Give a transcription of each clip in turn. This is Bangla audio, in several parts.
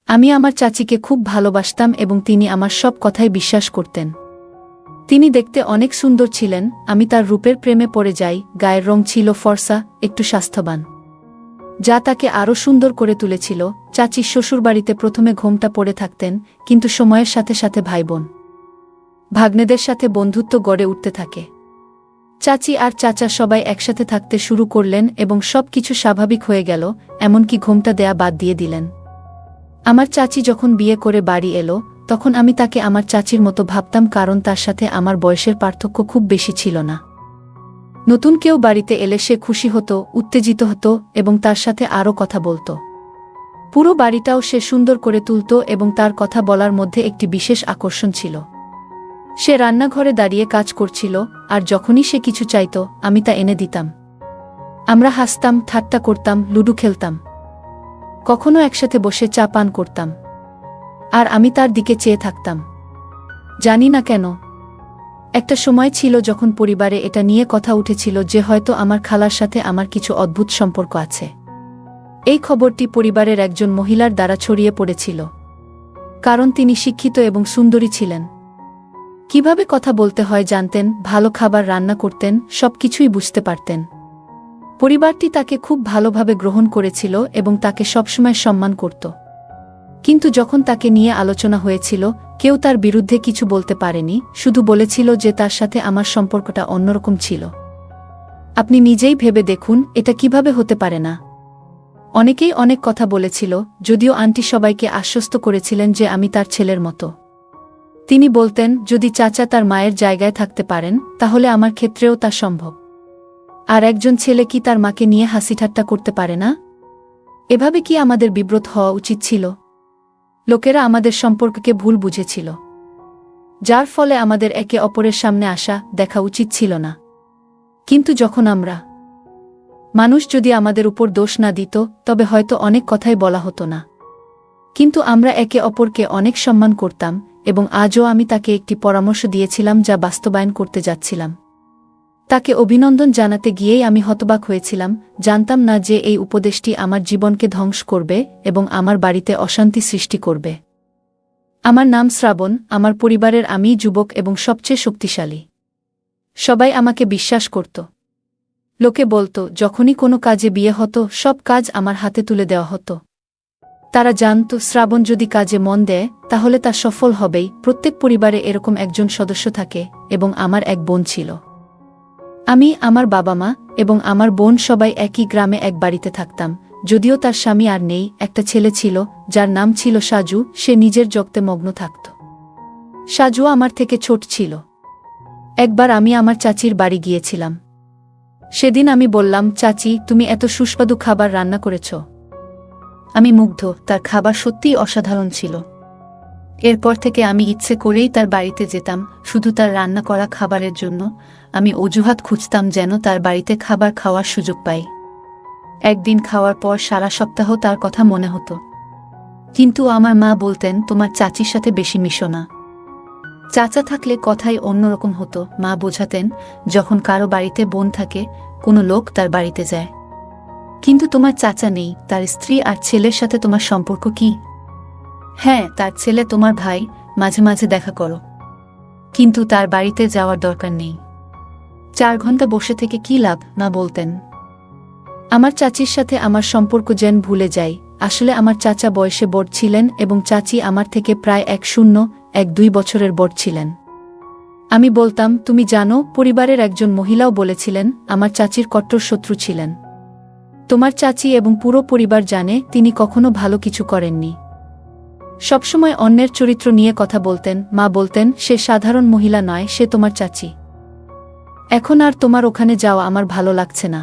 আমি আমার চাচিকে খুব ভালোবাসতাম এবং তিনি আমার সব কথায় বিশ্বাস করতেন। তিনি দেখতে অনেক সুন্দর ছিলেন, আমি তার রূপের প্রেমে পড়ে যাই। গায়ের রং ছিল ফর্সা, একটু স্বাস্থ্যবান, যা তাকে আরও সুন্দর করে তুলেছিল। চাচির শ্বশুরবাড়িতে প্রথমে ঘোমটা পড়ে থাকতেন, কিন্তু সময়ের সাথে সাথে ভাইবোন ভাগ্নেদের সাথে বন্ধুত্ব গড়ে উঠতে থাকে। চাচি আর চাচা সবাই একসাথে থাকতে শুরু করলেন এবং সব কিছু স্বাভাবিক হয়ে গেল, এমনকি ঘোমটা দেয়া বাদ দিয়ে দিলেন। আমার চাচি যখন বিয়ে করে বাড়ি এলো, তখন আমি তাকে আমার চাচির মতো ভাবতাম, কারণ তার সাথে আমার বয়সের পার্থক্য খুব বেশি ছিল না। নতুন কেউ বাড়িতে এলে সে খুশি হতো, উত্তেজিত হতো এবং তার সাথে আরও কথা বলত। পুরো বাড়িটাও সে সুন্দর করে তুলত এবং তার কথা বলার মধ্যে একটি বিশেষ আকর্ষণ ছিল। সে রান্নাঘরে দাঁড়িয়ে কাজ করছিল, আর যখনই সে কিছু চাইত আমি তা এনে দিতাম। আমরা হাসতাম, ঠাট্টা করতাম, লুডো খেলতাম, কখনো একসাথে বসে চা পান করতাম। আর আমি তার দিকে চেয়ে থাকতাম, জানি না কেন। একটা সময় ছিল যখন পরিবারে এটা নিয়ে কথা উঠেছিল যে হয়তো আমার খালার সাথে আমার কিছু অদ্ভুত সম্পর্ক আছে। এই খবরটি পরিবারের একজন মহিলার দ্বারা ছড়িয়ে পড়েছিল, কারণ তিনি শিক্ষিত এবং সুন্দরী ছিলেন। কিভাবে কথা বলতে হয় জানতেন, ভালো খাবার রান্না করতেন, সবকিছুই বুঝতে পারতেন। পরিবারটি তাকে খুব ভালোভাবে গ্রহণ করেছিল এবং তাকে সবসময় সম্মান করত। কিন্তু যখন তাকে নিয়ে আলোচনা হয়েছিল, কেউ তার বিরুদ্ধে কিছু বলতে পারেনি, শুধু বলেছিল যে তার সাথে আমার সম্পর্কটা অন্যরকম ছিল। আপনি নিজেই ভেবে দেখুন, এটা কিভাবে হতে পারে না। অনেকেই অনেক কথা বলেছিল, যদিও আন্টি সবাইকে আশ্বস্ত করেছিলেন যে আমি তার ছেলের মতো। তিনি বলতেন, যদি চাচা তার মায়ের জায়গায় থাকতে পারেন, তাহলে আমার ক্ষেত্রেও তা সম্ভব। আর একজন ছেলে কি তার মাকে নিয়ে হাসিঠাট্টা করতে পারে না? এভাবে কি আমাদের বিব্রত হওয়া উচিত ছিল? লোকেরা আমাদের সম্পর্ককে ভুল বুঝেছিল, যার ফলে আমাদের একে অপরের সামনে আসা দেখা উচিত ছিল না। কিন্তু যখন মানুষ যদি আমাদের উপর দোষ না দিত, তবে হয়তো অনেক কথাই বলা হতো না। কিন্তু আমরা একে অপরকে অনেক সম্মান করতাম, এবং আজও আমি তাকে একটি পরামর্শ দিয়েছিলাম যা বাস্তবায়ন করতে যাচ্ছিলাম। তাকে অভিনন্দন জানাতে গিয়েই আমি হতবাক হয়েছিলাম, জানতাম না যে এই উপদেশটি আমার জীবনকে ধ্বংস করবে এবং আমার বাড়িতে অশান্তি সৃষ্টি করবে। আমার নাম শ্রাবণ, আমার পরিবারের আমিই যুবক এবং সবচেয়ে শক্তিশালী। সবাই আমাকে বিশ্বাস করত। লোকে বলতো, যখনই কোনো কাজে বিয়ে হতো, সব কাজ আমার হাতে তুলে দেওয়া হতো। তারা জানত, শ্রাবণ যদি কাজে মন দেয় তাহলে তা সফল হবেই। প্রত্যেক পরিবারে এরকম একজন সদস্য থাকে, এবং আমার এক বোন ছিল। আমি, আমার বাবা মা এবং আমার বোন সবাই একই গ্রামে এক বাড়িতে থাকতাম। যদিও তার স্বামী আর নেই, একটা ছেলে ছিল যার নাম ছিল সাজু। সে নিজের জগতে মগ্ন থাকত। সাজু আমার থেকে ছোট ছিল। একবার আমি আমার চাচির বাড়ি গিয়েছিলাম। সেদিন আমি বললাম, চাচি, তুমি এত সুস্বাদু খাবার রান্না করেছ। আমি মুগ্ধ, তার খাবার সত্যিই অসাধারণ ছিল। এরপর থেকে আমি ইচ্ছে করেই তার বাড়িতে যেতাম, শুধু তার রান্না করা খাবারের জন্য। আমি অজুহাত খুঁজতাম যেন তার বাড়িতে খাবার খাওয়ার সুযোগ পাই। একদিন খাওয়ার পর সারা সপ্তাহ তার কথা মনে হতো। কিন্তু আমার মা বলতেন, তোমার চাচির সাথে বেশি মিশো না। চাচা থাকলে কথাই অন্যরকম হতো। মা বোঝাতেন, যখন কারো বাড়িতে বোন থাকে, কোনো লোক তার বাড়িতে যায়। কিন্তু তোমার চাচা নেই, তার স্ত্রী আর ছেলের সাথে তোমার সম্পর্ক কি? হ্যাঁ, তার ছেলে তোমার ভাই, মাঝে মাঝে দেখা করো, কিন্তু তার বাড়িতে যাওয়ার দরকার নেই। 4 ঘন্টা বসে থেকে কি লাভ, মা বলতেন। আমার চাচির সাথে আমার সম্পর্ক যেন ভুলে যাই। আসলে আমার চাচা বয়সে বড় ছিলেন এবং চাচি আমার থেকে প্রায় 1-2 বছরের বড় ছিলেন। আমি বলতাম, তুমি জানো, পরিবারের একজন মহিলাও বলেছিলেন আমার চাচির কট্টর শত্রু ছিলেন। তোমার চাচি এবং পুরো পরিবার জানে তিনি কখনো ভালো কিছু করেননি। সবসময় অন্যের চরিত্র নিয়ে কথা বলতেন। মা বলতেন, সে সাধারণ মহিলা নয়, সে তোমার চাচি। এখন আর তোমার ওখানে যাওয়া আমার ভালো লাগছে না।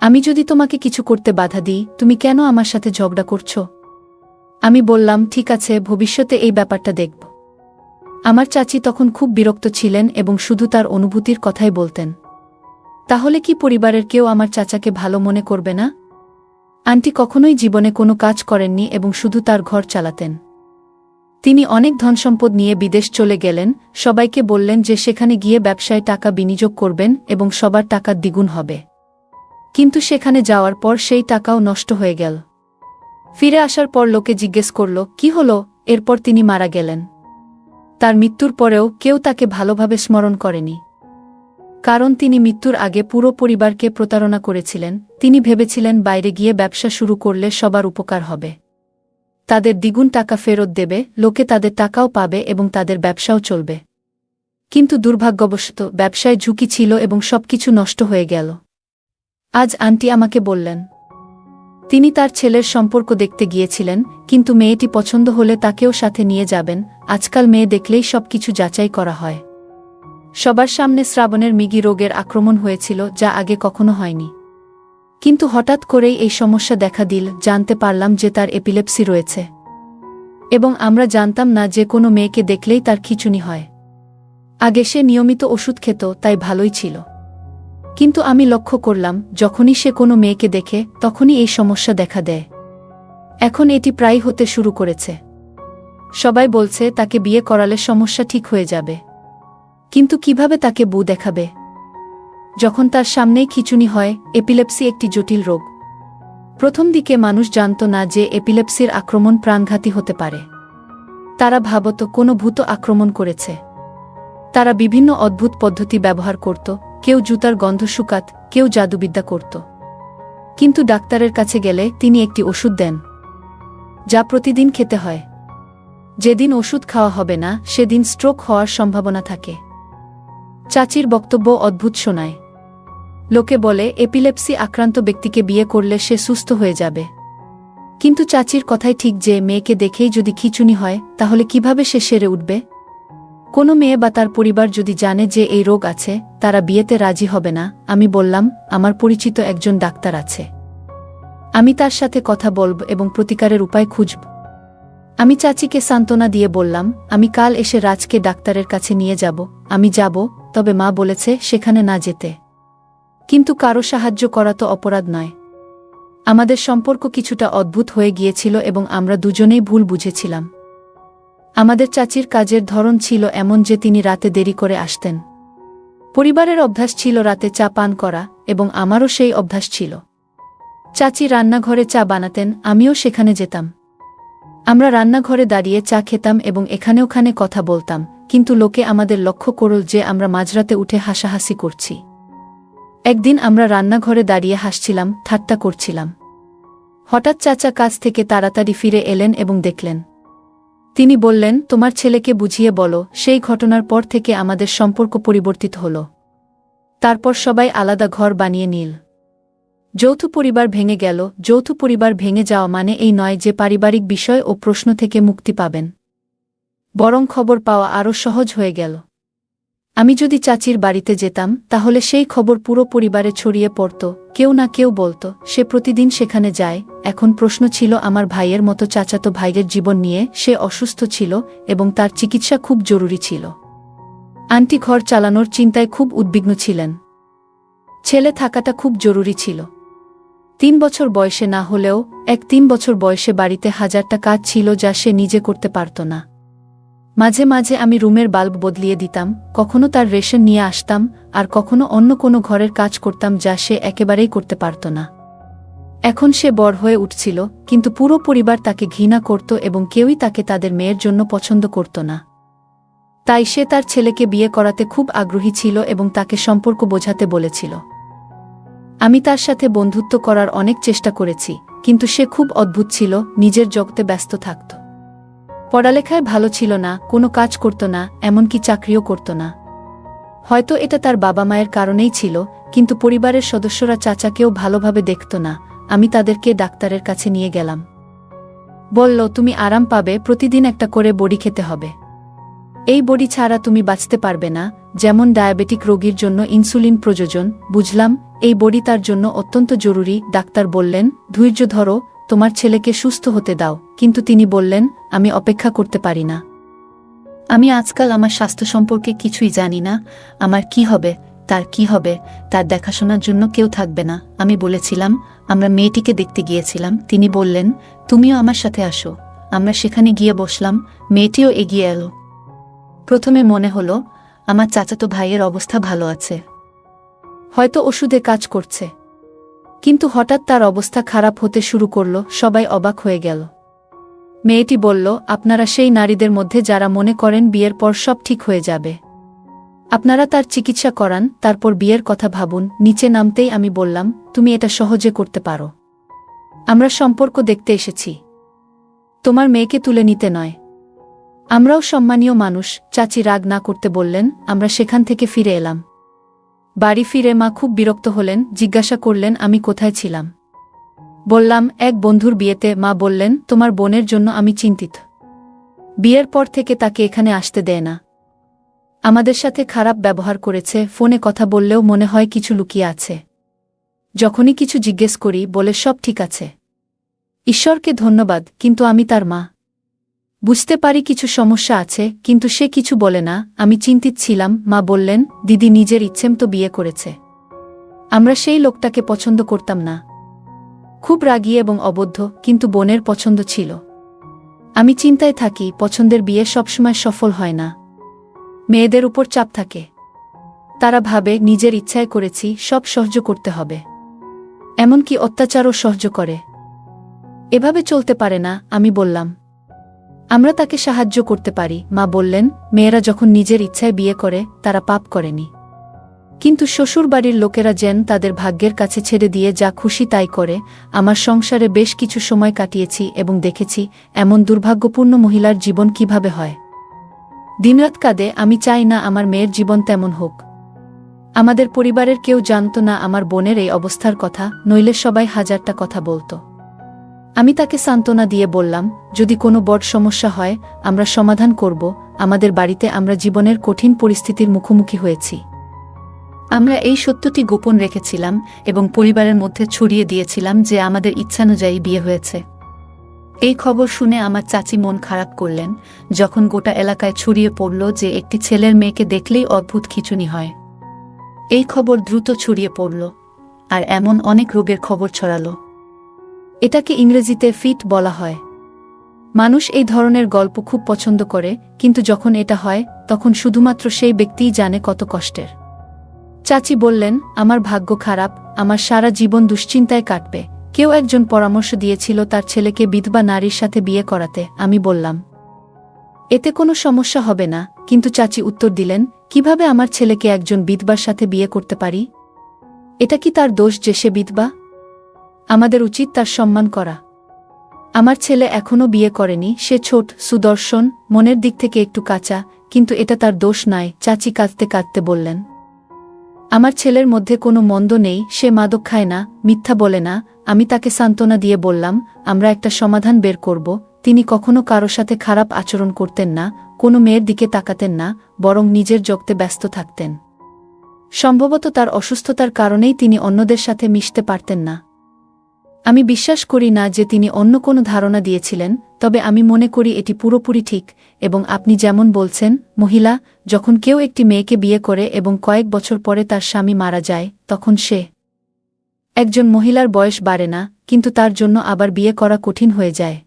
আমি যদি তোমাকে কিছু করতে বাধা দিই, তুমি কেন আমার সাথে ঝগড়া করছো? আমি বললাম, ঠিক আছে, ভবিষ্যতে এই ব্যাপারটা দেখব। আমার চাচি তখন খুব বিরক্ত ছিলেন এবং শুধু তার অনুভূতির কথাই বলতেন। তাহলে কি পরিবারের কেউ আমার চাচাকে ভালো মনে করবে না? আন্টি কখনোই জীবনে কোনো কাজ করেননি এবং শুধু তার ঘর চালাতেন। তিনি অনেক ধনসম্পদ নিয়ে বিদেশ চলে গেলেন। সবাইকে বললেন যে সেখানে গিয়ে ব্যবসায় টাকা বিনিয়োগ করবেন এবং সবার টাকা দ্বিগুণ হবে। কিন্তু সেখানে যাওয়ার পর সেই টাকাও নষ্ট হয়ে গেল। ফিরে আসার পর লোকে জিজ্ঞেস করল কি হলো। এরপর তিনি মারা গেলেন। তার মৃত্যুর পরেও কেউ তাকে ভালোভাবে স্মরণ করেনি, কারণ তিনি মৃত্যুর আগে পুরো পরিবারকে প্রতারণা করেছিলেন। তিনি ভেবেছিলেন বাইরে গিয়ে ব্যবসা শুরু করলে সবার উপকার হবে, তাদের দ্বিগুণ টাকা ফেরত দেবে, লোকে তাদের টাকাও পাবে এবং তাদের ব্যবসাও চলবে। কিন্তু দুর্ভাগ্যবশত ব্যবসায় ঝুঁকি ছিল এবং সবকিছু নষ্ট হয়ে গেল। আজ আন্টি আমাকে বললেন তিনি তার ছেলের সম্পর্ক দেখতে গিয়েছিলেন, কিন্তু মেয়েটি পছন্দ হলে তাকেও সাথে নিয়ে যাবেন। আজকাল মেয়ে দেখলেই সবকিছু যাচাই করা হয়। সবার সামনে শ্রাবণের মৃগী রোগের আক্রমণ হয়েছিল, যা আগে কখনো হয়নি। কিন্তু হঠাৎ করেই এই সমস্যা দেখা দিল। জানতে পারলাম যে তার এপিলেপসি রয়েছে, এবং আমরা জানতাম না যে কোনো মেয়েকে দেখলেই তার খিঁচুনি হয়। আগে সে নিয়মিত ওষুধ খেত, তাই ভালোই ছিল। কিন্তু আমি লক্ষ্য করলাম যখনই সে কোনো মেয়েকে দেখে তখনই এই সমস্যা দেখা দেয়। এখন এটি প্রায় হতে শুরু করেছে। সবাই বলছে তাকে বিয়ে করালে সমস্যা ঠিক হয়ে যাবে, কিন্তু কিভাবে তাকে বউ দেখাবে যখন তার সামনেই খিঁচুনি হয়? এপিলেপসি একটি জটিল রোগ। প্রথম দিকে মানুষ জানত না যে এপিলেপসির আক্রমণ প্রাণঘাতী হতে পারে। তারা ভাবত কোনো ভূত আক্রমণ করেছে। তারা বিভিন্ন অদ্ভুত পদ্ধতি ব্যবহার করত, কেউ জুতার গন্ধ শুকাত, কেউ জাদুবিদ্যা করত। কিন্তু ডাক্তারের কাছে গেলে তিনি একটি ওষুধ দেন, যা প্রতিদিন খেতে হয়। যেদিন ওষুধ খাওয়া হবে না সেদিন স্ট্রোক হওয়ার সম্ভাবনা থাকে। চাচির বক্তব্য অদ্ভুত শোনায়। লোকে বলে এপিলেপসি আক্রান্ত ব্যক্তিকে বিয়ে করলে সে সুস্থ হয়ে যাবে। কিন্তু চাচির কথাই ঠিক যে মেয়েকে দেখেই যদি খিঁচুনি হয় তাহলে কিভাবে সে সেরে উঠবে? কোনো মেয়ে বা তার পরিবার যদি জানে যে এই রোগ আছে, তারা বিয়েতে রাজি হবে না। আমি বললাম আমার পরিচিত একজন ডাক্তার আছে, আমি তার সাথে কথা বলব এবং প্রতিকারের উপায় খুঁজব। আমি চাচিকে সান্ত্বনা দিয়ে বললাম আমি কাল এসে রাজকে ডাক্তারের কাছে নিয়ে যাব। আমি যাব, তবে মা বলেছে সেখানে না যেতে। কিন্তু কারো সাহায্য করা তো অপরাধ নয়। আমাদের সম্পর্ক কিছুটা অদ্ভুত হয়ে গিয়েছিল এবং আমরা দুজনেই ভুল বুঝেছিলাম। আমাদের চাচির কাজের ধরন ছিল এমন যে তিনি রাতে দেরি করে আসতেন। পরিবারের অভ্যাস ছিল রাতে চা পান করা, এবং আমারও সেই অভ্যাস ছিল। চাচি রান্নাঘরে চা বানাতেন, আমিও সেখানে যেতাম। আমরা রান্নাঘরে দাঁড়িয়ে চা খেতাম এবং এখানে ওখানে কথা বলতাম, কিন্তু লোকে আমাদের লক্ষ্য করল যে আমরা মাঝরাতে উঠে হাসাহাসি করছি। একদিন আমরা রান্নাঘরে দাঁড়িয়ে হাসছিলাম, ঠাট্টা করছিলাম। হঠাৎ চাচা কাজ থেকে তাড়াতাড়ি ফিরে এলেন এবং দেখলেন। তিনি বললেন তোমার ছেলেকে বুঝিয়ে বলো। সেই ঘটনার পর থেকে আমাদের সম্পর্ক পরিবর্তিত হল। তারপর সবাই আলাদা ঘর বানিয়ে নিল। যৌথ পরিবার ভেঙে গেল। যৌথ পরিবার ভেঙে যাওয়া মানে এই নয় যে পারিবারিক বিষয় ও প্রশ্ন থেকে মুক্তি পাবেন, বরং খবর পাওয়া আরও সহজ হয়ে গেল। আমি যদি চাচির বাড়িতে যেতাম তাহলে সেই খবর পুরো পরিবারে ছড়িয়ে পড়ত। কেউ না কেউ বলতো সে প্রতিদিন সেখানে যায়। এখন প্রশ্ন ছিল আমার ভাইয়ের মতো চাচাতো ভাইয়ের জীবন নিয়ে। সে অসুস্থ ছিল এবং তার চিকিৎসা খুব জরুরি ছিল। আন্টি ঘর চালানোর চিন্তায় খুব উদ্বিগ্ন ছিলেন। ছেলে থাকাটা খুব জরুরি ছিল। 3 বছর বয়সে না হলেও 3 বছর বয়সে বাড়িতে হাজারটা কাজ ছিল যা সে নিজে করতে পারত না। মাঝে মাঝে আমি রুমের বাল্ব বদলিয়ে দিতাম, কখনো তার রেশন নিয়ে আসতাম, আর কখনো অন্য কোনো ঘরের কাজ করতাম যা সে একেবারেই করতে পারত না। এখন সে বড় হয়ে উঠছিল, কিন্তু পুরো পরিবার তাকে ঘৃণা করত এবং কেউই তাকে তাদের মেয়ের জন্য পছন্দ করত না। তাই সে তার ছেলেকে বিয়ে করাতে খুব আগ্রহী ছিল এবং তাকে সম্পর্ক বোঝাতে বলেছিল। আমি তার সাথে বন্ধুত্ব করার অনেক চেষ্টা করেছি, কিন্তু সে খুব অদ্ভুত ছিল, নিজের জগতে ব্যস্ত থাকত। পড়ালেখায় ভালো ছিল না, কোনো কাজ করত না, এমনকি চাকরিও করত না। হয়তো এটা তার বাবা মায়ের কারণেই ছিল, কিন্তু পরিবারের সদস্যরা চাচাকেও ভালোভাবে দেখত না। আমি তাদেরকে ডাক্তারের কাছে নিয়ে গেলাম। বলল তুমি আরাম পাবে, প্রতিদিন একটা করে বড়ি খেতে হবে। এই বড়ি ছাড়া তুমি বাঁচতে পারবে না, যেমন ডায়াবেটিক রোগীর জন্য ইনসুলিন প্রয়োজন। বুঝলাম এই বড়ি তার জন্য অত্যন্ত জরুরি। ডাক্তার বললেন ধৈর্য ধরো, তোমার ছেলেকে সুস্থ হতে দাও। কিন্তু তিনি বললেন আমি অপেক্ষা করতে পারি না। আমি আজকাল আমার স্বাস্থ্য সম্পর্কে কিছুই জানি না। আমার কি হবে, তার কি হবে, তার দেখাশোনার জন্য কেউ থাকবে না। আমি বলেছিলাম আমরা মেয়েটিকে দেখতে গিয়েছিলাম। তিনি বললেন তুমিও আমার সাথে আসো। আমরা সেখানে গিয়ে বসলাম, মেয়েটিও এগিয়ে এলো। প্রথমে মনে হলো আমার চাচাতো ভাইয়ের অবস্থা ভালো আছে, হয়তো ওষুধে কাজ করছে। কিন্তু হঠাৎ তার অবস্থা খারাপ হতে শুরু করল, সবাই অবাক হয়ে গেল। মেয়েটি বলল, আপনারা সেই নারীদের মধ্যে যারা মনে করেন বিয়ের পর সব ঠিক হয়ে যাবে। আপনারা তার চিকিৎসা করান, তারপর বিয়ের কথা ভাবুন। নিচে নামতেই আমি বললাম, তুমি এটা সহজে করতে পারো। আমরা সম্পর্ক দেখতে এসেছি, তোমার মেয়েকে তুলে নিতে নয়। আমরাও সম্মানীয় মানুষ। চাচি রাগ না করতে বললেন। আমরা সেখান থেকে ফিরে এলাম। বাড়ি ফিরে মা খুব বিরক্ত হলেন, জিজ্ঞাসা করলেন আমি কোথায় ছিলাম। বললাম, এক বন্ধুর বিয়েতে। মা বললেন, তোমার বোনের জন্য আমি চিন্তিত। বিয়ের পর থেকে তাকে এখানে আসতে দেয় না। আমাদের সাথে খারাপ ব্যবহার করেছে, ফোনে কথা বললেও মনে হয় কিছু লুকিয়ে আছে। যখনই কিছু জিজ্ঞেস করি বলে সব ঠিক আছে। ঈশ্বরকে ধন্যবাদ, কিন্তু আমি তার মা। বুঝতে পারি কিছু সমস্যা আছে, কিন্তু সে কিছু বলে না। আমি চিন্তিত ছিলাম। মা বললেন, দিদি নিজের ইচ্ছেমতো বিয়ে করেছে। আমরা সেই লোকটাকে পছন্দ করতাম না। খুব রাগী এবং অবদ্ধ, কিন্তু বোনের পছন্দ ছিল। আমি চিন্তায় থাকি, পছন্দের বিয়ে সবসময় সফল হয় না। মেয়েদের উপর চাপ থাকে। তারা ভাবে নিজের ইচ্ছায় করেছি, সব সহ্য করতে হবে। এমনকি অত্যাচারও সহ্য করে। এভাবে চলতে পারে না। আমি বললাম, আমরা তাকে সাহায্য করতে পারি। মা বললেন, মেয়েরা যখন নিজের ইচ্ছায় বিয়ে করে তারা পাপ করেনি। কিন্তু শ্বশুরবাড়ির লোকেরা যেন তাদের ভাগ্যের কাছে ছেড়ে দিয়ে যা খুশি তাই করে। আমার সংসারে বেশ কিছু সময় কাটিয়েছি এবং দেখেছি এমন দুর্ভাগ্যপূর্ণ মহিলার জীবন কিভাবে হয়। দিনরাত কাঁদে। আমি চাই না আমার মেয়ের জীবন তেমন হোক। আমাদের পরিবারের কেউ জানত না আমার বোনের এই অবস্থার কথা, নইলে সবাই হাজারটা কথা বলতো। আমি তাকে সান্ত্বনা দিয়ে বললাম, যদি কোনো বড় সমস্যা হয় আমরা সমাধান করব। আমাদের বাড়িতে আমরা জীবনের কঠিন পরিস্থিতির মুখোমুখি হয়েছি। আমরা এই সত্যটি গোপন রেখেছিলাম এবং পরিবারের মধ্যে ছড়িয়ে দিয়েছিলাম যে আমাদের ইচ্ছানুযায়ী বিয়ে হয়েছে। এই খবর শুনে আমার চাচি মন খারাপ করলেন। যখন গোটা এলাকায় ছড়িয়ে পড়ল যে একটি ছেলের মেয়েকে দেখলেই অদ্ভুত খিঁচুনি হয়। এই খবর দ্রুত ছড়িয়ে পড়ল, আর এমন অনেক রোগের খবর ছড়ালো। এটাকে ইংরেজিতে ফিট বলা হয়। মানুষ এই ধরনের গল্প খুব পছন্দ করে, কিন্তু যখন এটা হয় তখন শুধুমাত্র সেই ব্যক্তিই জানে কত কষ্টের। চাচি বললেন, আমার ভাগ্য খারাপ, আমার সারা জীবন দুশ্চিন্তায় কাটবে। কেউ একজন পরামর্শ দিয়েছিল তার ছেলেকে বিধবা নারীর সাথে বিয়ে করাতে। আমি বললাম, এতে কোনো সমস্যা হবে না। কিন্তু চাচি উত্তর দিলেন, কিভাবে আমার ছেলেকে একজন বিধবার সাথে বিয়ে করতে পারি? এটা কি তার দোষ যে সে বিধবা? আমাদের উচিত তার সম্মান করা। আমার ছেলে এখনও বিয়ে করেনি, সে ছোট, সুদর্শন, মনের দিক থেকে একটু কাঁচা, কিন্তু এটা তার দোষ নয়। চাচি কাঁদতে কাঁদতে বললেন, আমার ছেলের মধ্যে কোনো মন্দ নেই, সে মাদক খায় না, মিথ্যা বলে না। আমি তাকে সান্ত্বনা দিয়ে বললাম, আমরা একটা সমাধান বের করব। তিনি কখনো কারো সাথে খারাপ আচরণ করতেন না, কোনো মেয়ের দিকে তাকাতেন না, বরং নিজের জগতে ব্যস্ত থাকতেন। সম্ভবত তার অসুস্থতার কারণেই তিনি অন্যদের সাথে মিশতে পারতেন না। আমি বিশ্বাস করি না যে তিনি অন্য কোনো ধারণা দিয়েছিলেন, তবে আমি মনে করি এটি পুরোপুরি ঠিক। এবং আপনি যেমন বলছেন, মহিলা যখন কেউ একটি মেয়েকে বিয়ে করে এবং কয়েক বছর পরে তার স্বামী মারা যায়, তখন সে একজন মহিলার বয়স বাড়ে না, কিন্তু তার জন্য আবার বিয়ে করা কঠিন হয়ে যায়।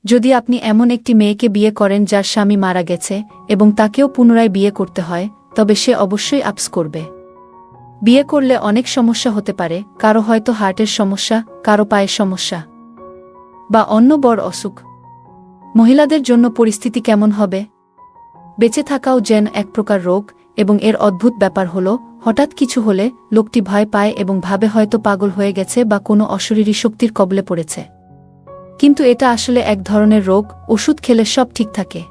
যদি আপনি এমন একটি মেয়েকে বিয়ে করেন যার স্বামী মারা গেছে এবং তাকেও পুনরায় বিয়ে করতে হয়, তবে সে অবশ্যই আপস করবে। বিয়ে করলে অনেক সমস্যা হতে পারে, কারো হয়তো হার্টের সমস্যা, কারো পায়ের সমস্যা, বা অন্য বড় অসুখ। মহিলাদের জন্য পরিস্থিতি কেমন হবে? বেঁচে থাকাও যেন এক প্রকার রোগ, এবং এর অদ্ভুত ব্যাপার হলো, হঠাৎ কিছু হলে লোকটি ভয় পায় এবং ভাবে হয়তো পাগল হয়ে গেছে বা কোনো অশরীরী শক্তির কবলে পড়েছে। কিন্তু এটা আসলে এক ধরনের রোগ, ওষুধ খেলে সব ঠিক থাকে।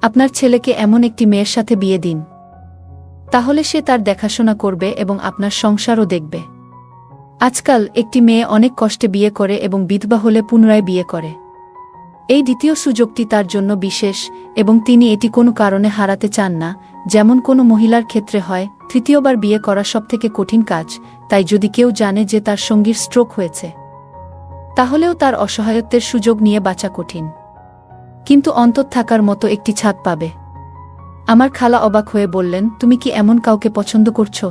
আপনার ছেলেকে এমন একটি মেয়ের সাথে বিয়ে দিন। তাহলে সে তার দেখাশোনা করবে এবং আপনার সংসারও দেখবে। আজকাল একটি মেয়ে অনেক কষ্টে বিয়ে করে এবং বিধবা হলে পুনরায় বিয়ে করে। এই দ্বিতীয় সুযোগটি তার জন্য বিশেষ, এবং তিনি এটি কোনো কারণে হারাতে চান না। যেমন কোনো মহিলার ক্ষেত্রে হয়, তৃতীয়বার বিয়ে করা সবথেকে কঠিন কাজ। তাই যদি কেউ জানে যে তার সঙ্গীর স্ট্রোক হয়েছে, তাহলেও তার অসহায়ত্বের সুযোগ নিয়ে বাঁচা কঠিন। কিন্তু অন্তত থাকার মতো একটি ছাদ পাবে। আমার খালা অবাক হয়ে বললেন, তুমি কি এমন কাউকে পছন্দ করছো?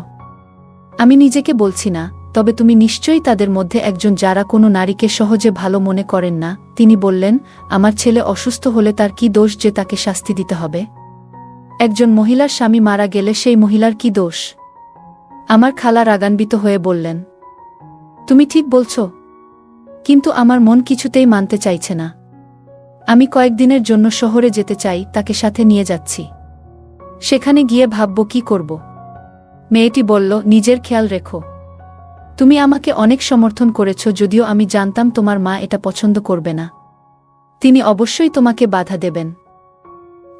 আমি নিজেকে বলছি না, তবে তুমি নিশ্চয়ই তাদের মধ্যে একজন যারা কোনো নারীকে সহজে ভালো মনে করেন না। তিনি বললেন, আমার ছেলে অসুস্থ হলে তার কি দোষ যে তাকে শাস্তি দিতে হবে? একজন মহিলার স্বামী মারা গেলে সেই মহিলার কি দোষ? আমার খালা রাগান্বিত হয়ে বললেন, তুমি ঠিক বলছো, কিন্তু আমার মন কিছুতেই মানতে চাইছে না। আমি কয়েকদিনের জন্য শহরে যেতে চাই, তাকে সাথে নিয়ে যাচ্ছি। সেখানে গিয়ে ভাবব কি করব। মেয়েটি বলল, নিজের খেয়াল রেখো। তুমি আমাকে অনেক সমর্থন করেছ, যদিও আমি জানতাম তোমার মা এটা পছন্দ করবে না। তিনি অবশ্যই তোমাকে বাধা দেবেন।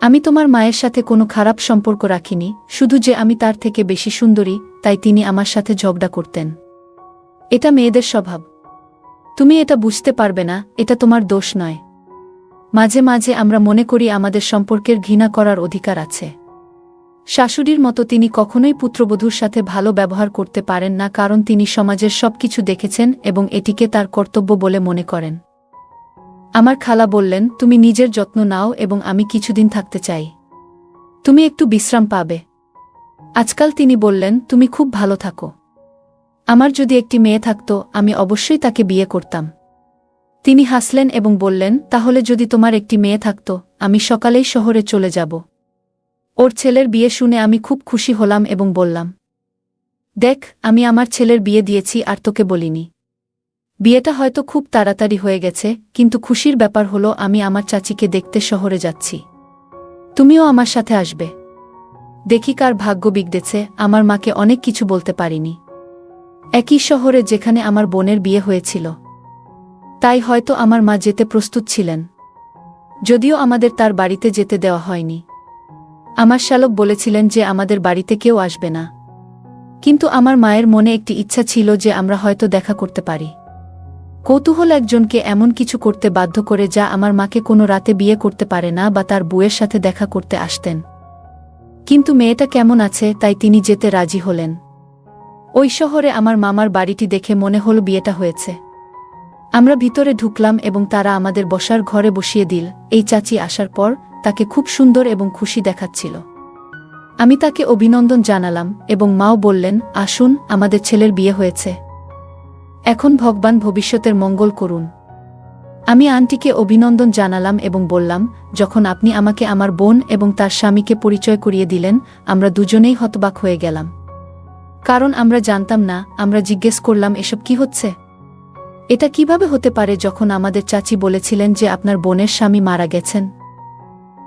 আমি তোমার মায়ের সাথে কোনো খারাপ সম্পর্ক রাখিনি, শুধু যে আমি তার থেকে বেশি সুন্দরী, তাই তিনি আমার সাথে ঝগড়া করতেন। এটা মেয়েদের স্বভাব। তুমি এটা বুঝতে পারবে না, এটা তোমার দোষ নয়। মাঝে মাঝে আমরা মনে করি আমাদের সম্পর্কের ঘৃণা করার অধিকার আছে। শাশুড়ির মতো তিনি কখনোই পুত্রবধূর সাথে ভালো ব্যবহার করতে পারেন না, কারণ তিনি সমাজের সবকিছু দেখেছেন এবং এটিকে তার কর্তব্য বলে মনে করেন। আমার খালা বললেন, তুমি নিজের যত্ন নাও এবং আমি কিছুদিন থাকতে চাই। তুমি একটু বিশ্রাম পাবে। আজকাল তিনি বললেন, তুমি খুব ভালো থাকো। আমার যদি একটি মেয়ে থাকতো, আমি অবশ্যই তাকে বিয়ে করতাম। তিনি হাসলেন এবং বললেন, তাহলে যদি তোমার একটি মেয়ে থাকতো, আমি সকালেই শহরে চলে যাব। ওর ছেলের বিয়ে শুনে আমি খুব খুশি হলাম এবং বললাম, দেখ, আমি আমার ছেলের বিয়ে দিয়েছি আর তোকে বলিনি। বিয়েটা হয়তো খুব তাড়াতাড়ি হয়ে গেছে, কিন্তু খুশির ব্যাপার হলো আমি আমার চাচিকে দেখতে শহরে যাচ্ছি। তুমিও আমার সাথে আসবে। দেখি কার ভাগ্য বিগড়েছে, আমার মাকে অনেক কিছু বলতে পারিনি। একই শহরে যেখানে আমার বোনের বিয়ে হয়েছিল, তাই হয়তো আমার মা যেতে প্রস্তুত ছিলেন, যদিও আমাদের তার বাড়িতে যেতে দেওয়া হয়নি। আমার শ্যালক বলেছিলেন যে আমাদের বাড়িতে কেউ আসবে না, কিন্তু আমার মায়ের মনে একটি ইচ্ছা ছিল যে আমরা হয়তো দেখা করতে পারি। কৌতূহল একজনকে এমন কিছু করতে বাধ্য করে যা আমার মাকে কোনো রাতে বিয়ে করতে পারে না বা তার বউয়ের সাথে দেখা করতে আসতেন। কিন্তু মেয়েটা কেমন আছে, তাই তিনি যেতে রাজি হলেন। ওই শহরে আমার মামার বাড়িটি দেখে মনে হল বিয়েটা হয়েছে। আমরা ভিতরে ঢুকলাম এবং তারা আমাদের বসার ঘরে বসিয়ে দিল। এই চাচি আসার পর তাকে খুব সুন্দর এবং খুশি দেখাচ্ছিল। আমি তাকে অভিনন্দন জানালাম এবং মাও বললেন, আসুন, আমাদের ছেলের বিয়ে হয়েছে। এখন ভগবান ভবিষ্যতের মঙ্গল করুন। আমি আন্টিকে অভিনন্দন জানালাম এবং বললাম, যখন আপনি আমাকে আমার বোন এবং তার স্বামীকে পরিচয় করিয়ে দিলেন, আমরা দুজনেই হতবাক হয়ে গেলাম, কারণ আমরা জানতাম না। আমরা জিজ্ঞেস করলাম, এসব কি হচ্ছে? এটা কিভাবে হতে পারে যখন আমাদের চাচি বলেছিলেন যে আপনার বোনের স্বামী মারা গেছেন?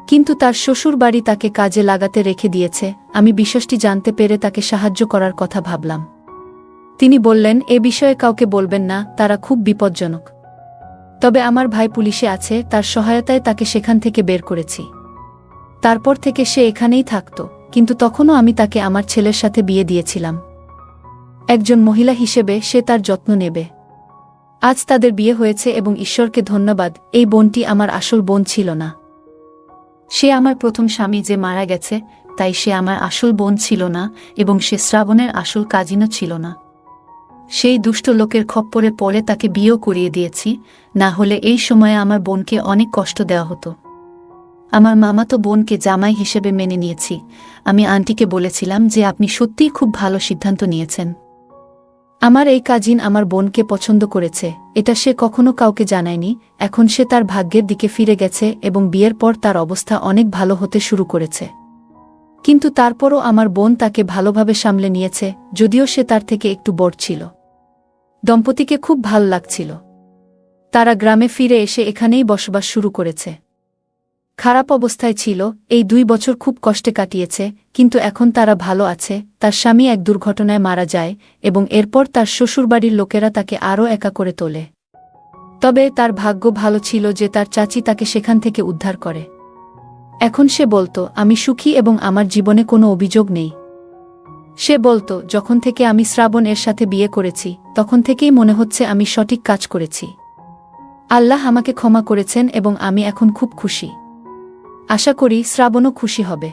কিন্তু তার শ্বশুর বাড়ি তাকে কাজে লাগাতে রেখে দিয়েছে। আমি বিষয়টি জানতে পেরে তাকে সাহায্য করার কথা ভাবলাম। তিনি বললেন, এ বিষয়ে কাউকে বলবেন না, তারা খুব বিপজ্জনক। তবে আমার ভাই পুলিশে আছে, তার সহায়তায় তাকে সেখান থেকে বের করেছি। তারপর থেকে সে এখানেই থাকত, কিন্তু তখনও আমি তাকে আমার ছেলের সাথে বিয়ে দিয়েছিলাম। একজন মহিলা হিসেবে সে তার যত্ন নেবে। আজ তাদের বিয়ে হয়েছে এবং ঈশ্বরকে ধন্যবাদ, এই বোনটি আমার আসল বোন ছিল না। সে আমার প্রথম স্বামী যে মারা গেছে, তাই সে আমার আসল বোন ছিল না এবং সে শ্রাবণের আসল কাজিনও ছিল না। সেই দুষ্ট লোকের খপ্পরে পড়ে তাকে বিয়েও করিয়ে দিয়েছি, না হলে এই সময়ে আমার বোনকে অনেক কষ্ট দেওয়া হতো। আমার মামাতো বোনকে জামাই হিসেবে মেনে নিয়েছি। আমি আন্টিকে বলেছিলাম যে আপনি সত্যিই খুব ভালো সিদ্ধান্ত নিয়েছেন। আমার এই কাজিন আমার বোনকে পছন্দ করেছে, এটা সে কখনো কাউকে জানায়নি। এখন সে তার ভাগ্যের দিকে ফিরে গেছে এবং বিয়ের পর তার অবস্থা অনেক ভালো হতে শুরু করেছে। কিন্তু তারপরও আমার বোন তাকে ভালোভাবে সামলে নিয়েছে, যদিও সে তার থেকে একটু বড় ছিল। দম্পতিকে খুব ভাল লাগছিল। তারা গ্রামে ফিরে এসে এখানেই বসবাস শুরু করেছে। খারাপ অবস্থায় ছিল, এই 2 বছর খুব কষ্টে কাটিয়েছে, কিন্তু এখন তারা ভালো আছে। তার স্বামী এক দুর্ঘটনায় মারা যায় এবং এরপর তার শ্বশুরবাড়ির লোকেরা তাকে আরও একা করে তোলে। তবে তার ভাগ্য ভালো ছিল যে তার চাচি তাকে সেখান থেকে উদ্ধার করে। এখন সে বলতো, আমি সুখী এবং আমার জীবনে কোনো অভিযোগ নেই। সে বলতো, যখন থেকে আমি শ্রাবণ এর সাথে বিয়ে করেছি, তখন থেকেই মনে হচ্ছে আমি সঠিক কাজ করেছি। আল্লাহ আমাকে ক্ষমা করেছেন এবং আমি এখন খুব খুশি। আশা করি শ্রাবণও খুশি হবে।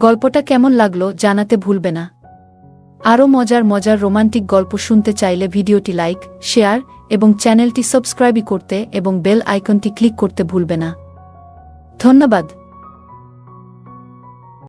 গল্পটা কেমন লাগলো জানাতে ভুলবে না। আরও মজার মজার রোমান্টিক গল্প শুনতে চাইলে ভিডিওটি লাইক, শেয়ার এবং চ্যানেলটি সাবস্ক্রাইব করতে এবং বেল আইকনটি ক্লিক করতে ভুলবে না। ধন্যবাদ।